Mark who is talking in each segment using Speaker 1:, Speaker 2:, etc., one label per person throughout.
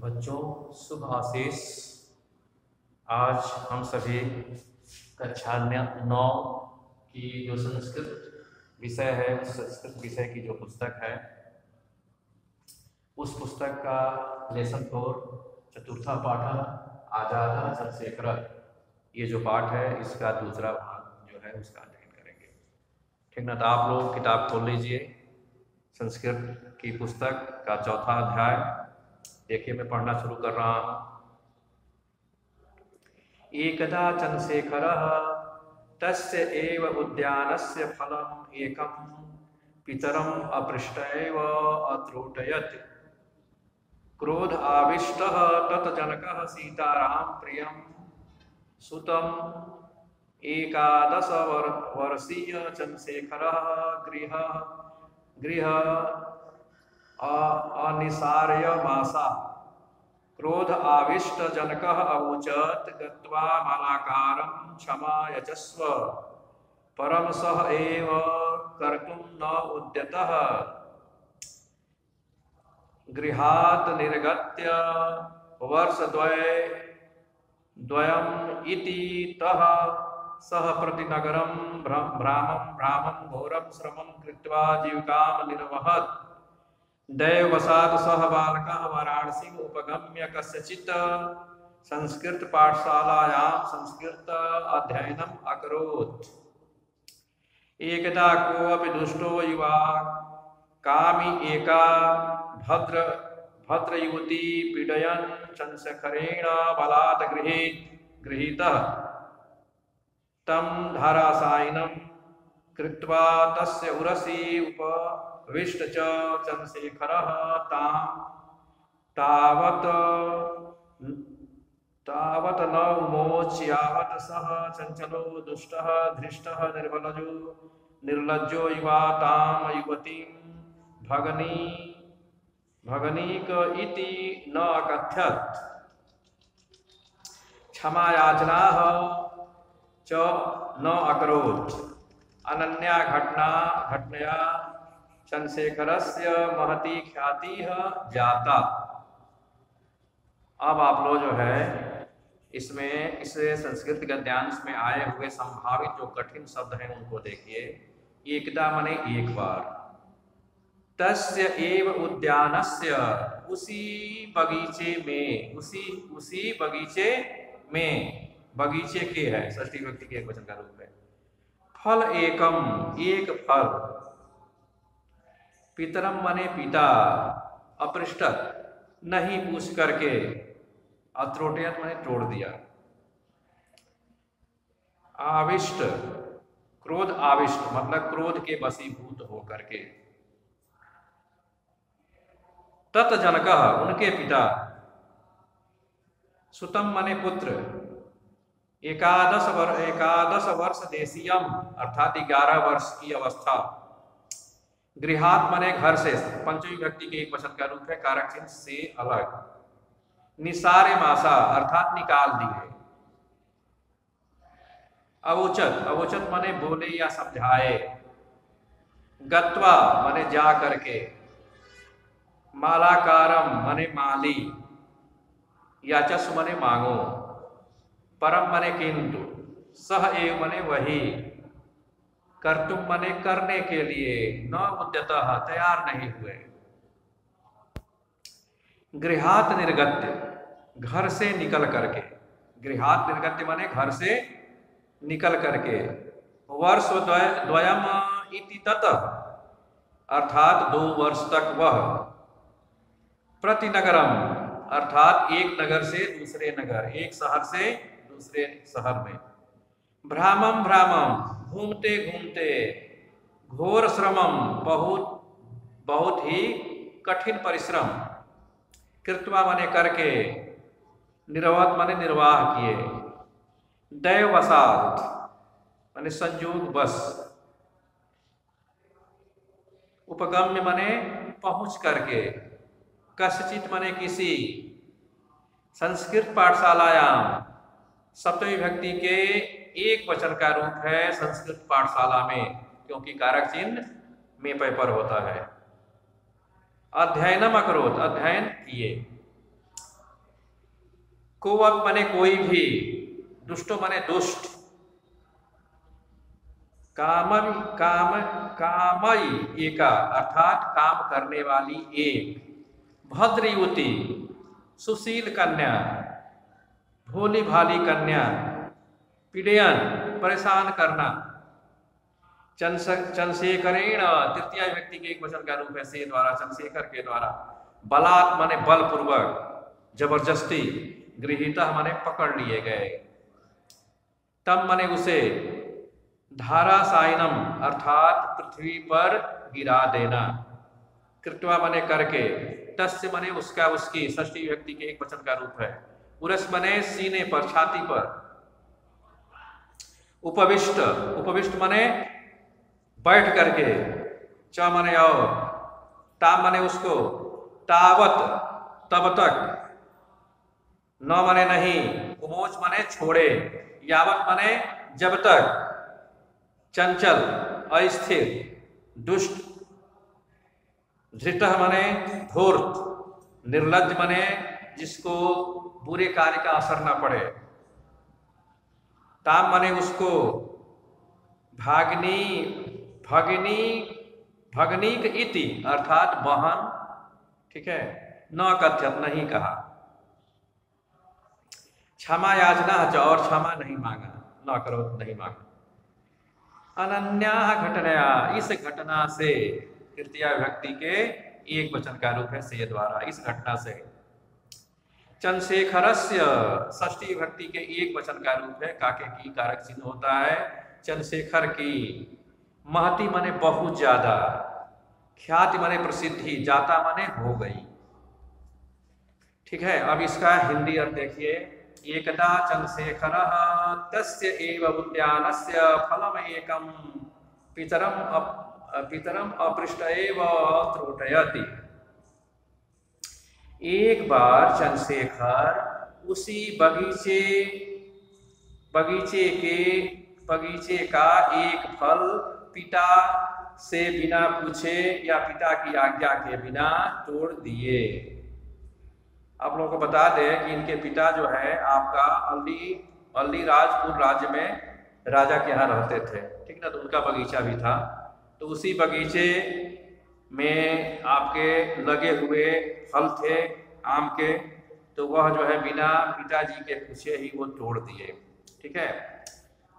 Speaker 1: बच्चों शुभ आशीष। आज हम सभी कक्षा 9 की जो संस्कृत विषय है, उस संस्कृत विषय की जो पुस्तक है, उस पुस्तक का लेसन 4 चतुर्था पाठ आजाद चंद्रशेखर, ये जो पाठ है इसका दूसरा भाग जो है उसका अध्ययन करेंगे। ठीक ना? तो आप लोग किताब खोल लीजिए, संस्कृत की पुस्तक का चौथा अध्याय। देखिए, मैं पढ़ना शुरू कर रहा हूँ। एकदा चंद्रशेखरः तस्य एव उद्यानस्य फलम् एकं पितरम् अपृष्टैव अत्रोटयत्। क्रोध आविष्टः तत् जनकः सीताराम प्रियं सुतम् एकादश वर्षीय चंद्रशेखरः गृह अनिसार्य मासा। क्रोध आविष्ट जनकः अवोचत् गत्वा मालाकारं क्षमा यचस्व परं सः एव कर्तुं न उद्यतः। गृहात् निर्गत्य वर्षद्वयम् इति तः सः प्रतिनगरं भ्रामं घोरं श्रमं कृत्वा जीविकां निर्वहत्। दैववशात् सः बालकः वाराणसीम् उपगम्य कस्यचित् संस्कृत पाठशालायां संस्कृत अध्ययनम् अकरोत्। एकदा कोऽपि दुष्टो युवा कामी एका भद्रयुवती पीडयन् चंद्रशेखरेण बलात् गृहीतः। तं धाराशायिनं कृत्वा तस्य उरसि उपविष्ट च चंद्रशेखरः तावत् न उमोच यावत् सः चंचलो दुष्टः धृष्टः निर्लज्जो युवा तां युवतीं भगनीक इति न अकथयत्। क्षमायाचनाः च न अकरोत्। अनन्या घटनया चंद्रशेखरस्य महती ख्यातिः जाता। अब आप लोग जो है इसमें इस संस्कृत गद्यांश में आए हुए संभावित जो कठिन शब्द हैं उनको देखिए। एकदा माने एक बार, तस्य एव उद्यानस्य उसी बगीचे में, उसी बगीचे में, बगीचे के है षष्ठी विभक्ति के एक वचन का रूप है। फल एकम एक फल, पितरम माने पिता, अपृष्टत नहीं पूछ करके, अत्रोटयत माने तोड़ दिया। आविष्ट क्रोध आविष्ट मतलब क्रोध के वशीभूत हो करके। तत् जनकः उनके पिता, सुतम माने पुत्र, एकादश वर्ष देशीयम अर्थात 11 वर्ष की अवस्था। गृहात माने घर से, पंचमी व्यक्ति के एक वचन का रूप है, कारक चिन्ह से अलग। निसारे मासा अर्थात निकाल दिए। अवोचत माने बोले या समझाए। गत्वा माने जा करके। मालाकारम माने माली, याचस माने मांगो। परम माने किंतु, सह एव माने वही, कर्तुम माने करने के लिए, न उद्यतः तैयार नहीं हुए। गृहात निर्गत्य घर से निकल करके, गृहात निर्गत्य माने घर से निकल करके। वर्ष द्वयम इति ततः अर्थात 2 वर्ष तक वह। प्रतिनगरम अर्थात एक नगर से दूसरे नगर, एक शहर से दूसरे शहर में। भ्रामम घूमते घूमते। घोर श्रमम बहुत ही कठिन परिश्रम। कृत्वा माने करके। निर्वहत माने निर्वाह किए। दैववशात् माने संयोग बस। उपगम्य माने पहुंच करके। कस्यचित माने किसी। संस्कृत पाठशालायाम सप्तमी विभक्ति के एक वचन का रूप है संस्कृत पाठशाला में, क्योंकि कारक चिन्ह में पर होता है। अध्ययनम अकरोत अध्ययन किए। कोवत माने कोई भी, दुष्टो माने दुष्ट, कामई एका अर्थात काम करने वाली एक, भद्र युवती सुशील कन्या, भोली भाली कन्या, पीड़यन परेशान करना, चंद्रशेखरेण तृतीय व्यक्ति के एक वचन का रूप है से द्वारा, चंद्रशेखर के द्वारा, बलात् माने बलपूर्वक जबरदस्ती, गृहीतः माने पकड़ लिए गए, तम माने उसे, धारासायनम अर्थात पृथ्वी पर गिरा देना, कृत्वा माने करके, तस्य माने उसका उसकी, षष्ठी व्यक्ति के एक वचन का रूप है, उरस माने सीने पर छाती पर, उपविष्ट उपविष्ट माने बैठ करके, च माने और, ता माने उसको, तावत तब तक, न माने नहीं, उमोच माने छोड़े, यावत माने जब तक, चंचल अस्थिर दुष्ट, धृतः माने धूर्त, निर्लज्ज माने जिसको बुरे कार्य का असर न पड़े, ताम माने उसको, भागनी भगनी भगनीक इति अर्थात बहन, ठीक है, न कथ्यत नहीं कहा, क्षमा याचना और क्षमा नहीं मांगा, न करो नहीं मांगा, अनन्या घटनया इस घटना से, तृतीय व्यक्ति के एक वचन का रूप है से द्वारा, इस घटना से, चंद्रशेखरस्य षष्ठी व्यक्ति के एक वचन का रूप है, काके की कारक चिन्ह होता है, चंद्रशेखर की, महती माने बहुत ज्यादा, ख्याति माने प्रसिद्धि, जाता माने हो गई, ठीक है। अब इसका हिंदी अर्थ देखिए, एकदा चंद्रशेखरः तस्य एव उद्यानस्य फलम एकम पितरम अपृष्ट एव त्रोटयति। एक बार चंद्रशेखर उसी बगीचे का एक फल पिता से बिना पूछे या पिता की आज्ञा के बिना तोड़ दिए। आप लोगों को बता दें कि इनके पिता जो है आपका अल्ली राजपुर राज्य में राजा के यहाँ रहते थे, ठीक ना, तो उनका बगीचा भी था, तो उसी बगीचे में आपके लगे हुए फल थे आम के, तो वह जो है बिना पिताजी के पूछे ही वो तोड़ दिए, ठीक है।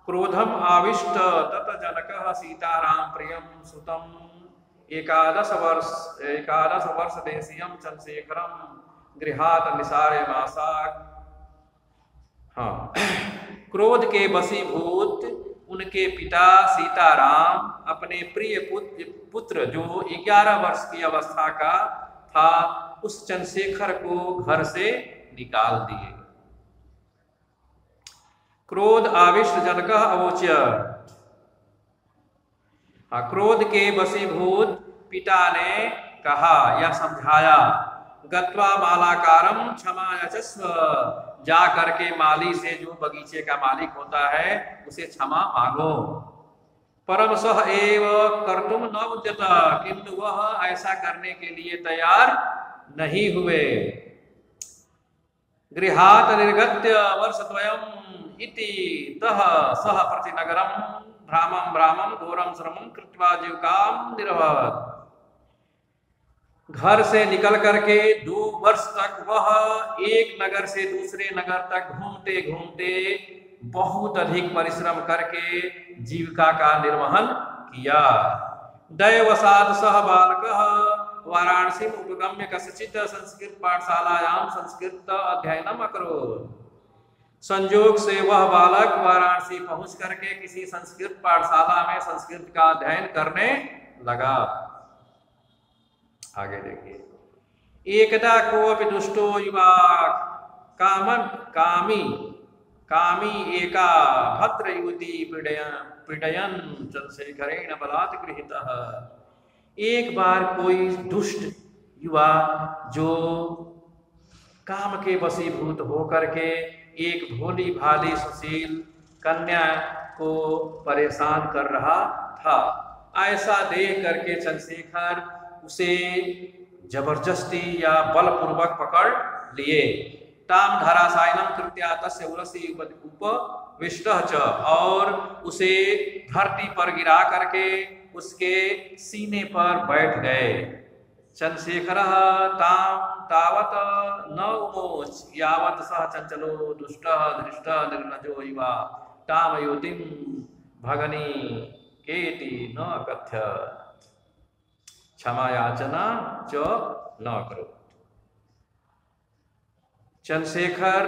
Speaker 1: क्रोधम आविष्ट तत जनकः सीताराम प्रियम सुतम 11 वर्ष देशीयम चंद्रशेखरम गृहात निसारे मासाक। हाँ, क्रोध के वशीभूत उनके पिता सीताराम अपने प्रिय पुत्र जो 11 वर्ष की अवस्था का था उस चंद्रशेखर को घर से निकाल दिए। क्रोध आविष्ट जनकः अवोच्य, क्रोध के वशीभूत पिता ने कहा या समझाया, गत्वा मालाकारम क्षमा यचस्व, जा करके माली से, जो बगीचे का मालिक होता है, उसे क्षमा मांगो। परम सह एव कर्तुम न उद्यत, किंतु वह ऐसा करने के लिए तैयार नहीं हुए। गृहात निर्गत्य वर्षद्वयम् इति तः सह प्रतिनगरम भ्रामं घोरम श्रमं कृत्वा जीविकाम निर्वहत्। घर से निकल करके 2 वर्ष तक वह एक नगर से दूसरे नगर तक घूमते घूमते बहुत अधिक परिश्रम करके जीविका का निर्वहन किया। दैवसाद सह बालकः वाराणसी उपगम्य कस्यचित् संस्कृत पाठशालायां संस्कृत अध्ययनम अकरोत्। संजोग से वह बालक वाराणसी पहुंच करके किसी संस्कृत पाठशाला में संस्कृत का अध्ययन करने लगा। आगे देखिए, एकदा कोऽपि दुष्टो युवा कामी एका भद्र युवती पीडयन् चंद्रशेखरेण बलात् गृहीतः। एक बार कोई दुष्ट युवा जो काम के वशीभूत होकर के एक भोली भाली सुशील कन्या को परेशान कर रहा था, ऐसा देख करके चंद्रशेखर उसे जबरदस्ती या बलपूर्वक पकड़ लिए। ताम धराशायनम कृत्या तस्य उरसी उपविष्टः च, और उसे धरती पर गिरा करके उसके सीने पर बैठ गए। चंद्रशेखरः ताम तावत न उमोच यावत सह चंचलो दुष्टः धृष्टः निर्लजो युवा ताम युतिम भगनी केति न कथ्यत। क्षमा याचना च न करो। चंद्रशेखर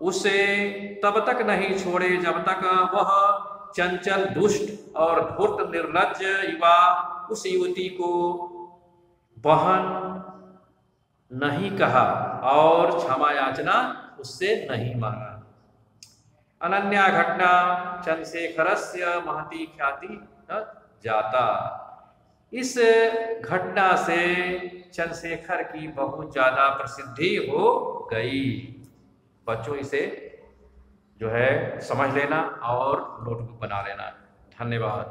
Speaker 1: उसे तब तक नहीं छोड़े जब तक वह चंचल दुष्ट और धूर्त निर्लज्ज युवा उस युवती को बहन नहीं कहा और क्षमा याचना उससे नहीं मांगा। अनन्या घटना चंद्रशेखरस्य महती ख्याति जाता। इस घटना से चंद्रशेखर की बहुत ज्यादा प्रसिद्धि हो गई। बच्चों इसे जो है समझ लेना और नोटबुक बना लेना। धन्यवाद।